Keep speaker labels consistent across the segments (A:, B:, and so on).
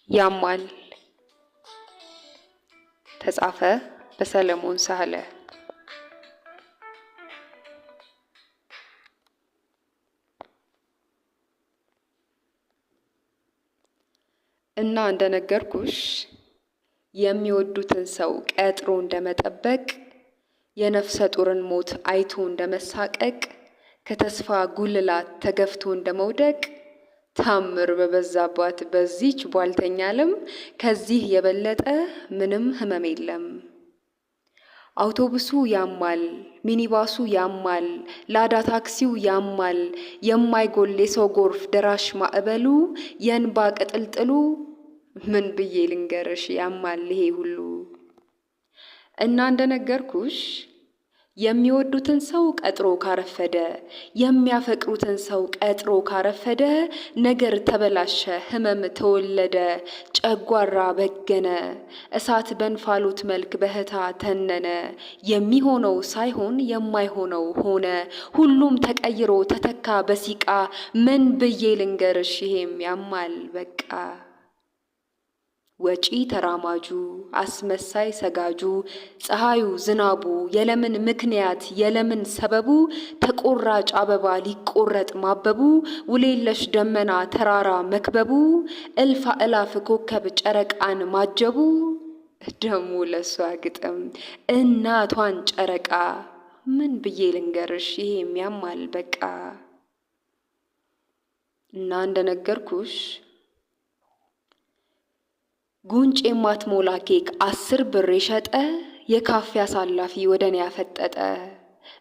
A: ያማል። ተጻፈ በሰለሞን ሳህለ። እና እንደነገርኩሽ የሚወዱትን ሰው ቀጥሮ እንደመጠበቅ፣ የነፍሰ ጡርን ሞት አይቶ እንደመሳቀቅ፣ ከተስፋ ጉልላት ተገፍቶ እንደመውደቅ፣ ታምር በበዛባት በዚች ቧልተኛ ዓለም ከዚህ የበለጠ ምንም ህመም የለም። አውቶቡሱ ያማል፣ ሚኒባሱ ያማል፣ ላዳ ታክሲው ያማል፣ የማይጎል የሰው ጎርፍ ደራሽ ማዕበሉ፣ የእንባ ቅጥልጥሉ፣ ምን ብዬ ልንገርሽ ያማል ይሄ ሁሉ። እና እንደነገርኩሽ የሚወዱትን ሰው ቀጥሮ ካረፈደ፣ የሚያፈቅሩትን ሰው ቀጥሮ ካረፈደ፣ ነገር ተበላሸ፣ ህመም ተወለደ፣ ጨጓራ በገነ፣ እሳት በእንፋሎት መልክ በህታ ተነነ፣ የሚሆነው ሳይሆን የማይሆነው ሆነ፣ ሁሉም ተቀይሮ ተተካ በሲቃ፣ ምን ብዬ ልንገርሽ ይሄም ያማል በቃ። ወጪ ተራማጁ፣ አስመሳይ ሰጋጁ፣ ፀሐዩ ዝናቡ፣ የለምን ምክንያት የለምን ሰበቡ፣ ተቆራጭ አበባ ሊቆረጥ ማበቡ፣ ውሌለሽ ደመና ተራራ መክበቡ፣ እልፍ አእላፍ ኮከብ ጨረቃን ማጀቡ፣ ደሞ ለሷ ግጥም እናቷን ጨረቃ፣ ምን ብዬ ልንገርሽ ይሄም ያማል በቃ። እና እንደነገርኩሽ ጉንጭ የማትሞላ ኬክ 10 ብር የሸጠ፣ የካፌ አሳላፊ ወደኔ ያፈጠጠ፣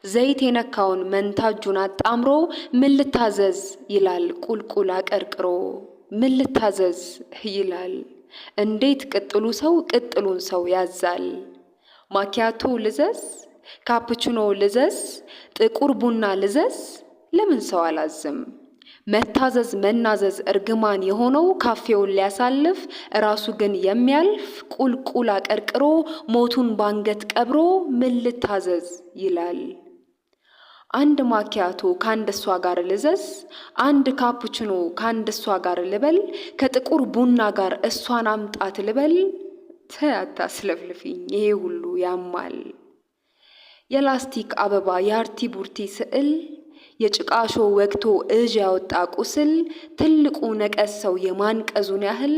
A: ዘይት የነካውን መንታ እጁን አጣምሮ፣ ምን ልታዘዝ ይላል ቁልቁል አቀርቅሮ፣ ምን ልታዘዝ ይላል። እንዴት ቅጥሉ ሰው ቅጥሉን ሰው ያዛል። ማኪያቶ ልዘዝ፣ ካፕቹኖ ልዘዝ፣ ጥቁር ቡና ልዘዝ፣ ለምን ሰው አላዝም? መታዘዝ መናዘዝ እርግማን የሆነው ካፌውን ሊያሳልፍ ራሱ ግን የሚያልፍ ቁልቁል አቀርቅሮ ሞቱን ባንገት ቀብሮ፣ ምን ልታዘዝ ይላል። አንድ ማኪያቶ ከአንድ እሷ ጋር ልዘዝ፣ አንድ ካፑችኖ ከአንድ እሷ ጋር ልበል፣ ከጥቁር ቡና ጋር እሷን አምጣት ልበል። አታስለፍልፊኝ ይሄ ሁሉ ያማል። የላስቲክ አበባ የአርቲ ቡርቲ ስዕል፣ የጭቃሾ ወግቶ እዥ ያወጣ ቁስል፣ ትልቁ ነቀዝ ሰው የማንቀዙን ያህል፣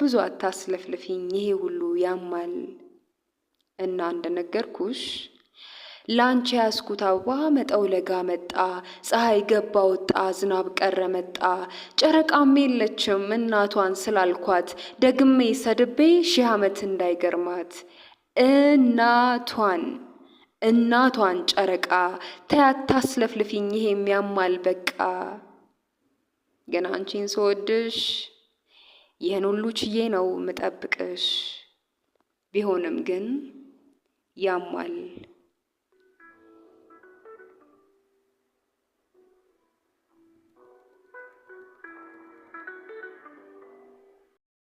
A: ብዙ አታስለፍልፊኝ ይሄ ሁሉ ያማል። እና እንደነገርኩሽ ላንቺ ያስኩት አበባ መጠውለጋ መጣ፣ ፀሐይ ገባ ወጣ፣ ዝናብ ቀረ መጣ፣ ጨረቃም የለችም እናቷን ስላልኳት፣ ደግሜ ሰድቤ 1000 ዓመት እንዳይገርማት። እናቷን ጨረቃ፣ ታያታስለፍልፊኝ ይሄም ያማል በቃ። ግን አንቺን ስወድሽ ይህን ሁሉ ችዬ ነው ምጠብቅሽ፣ ቢሆንም ግን ያማል።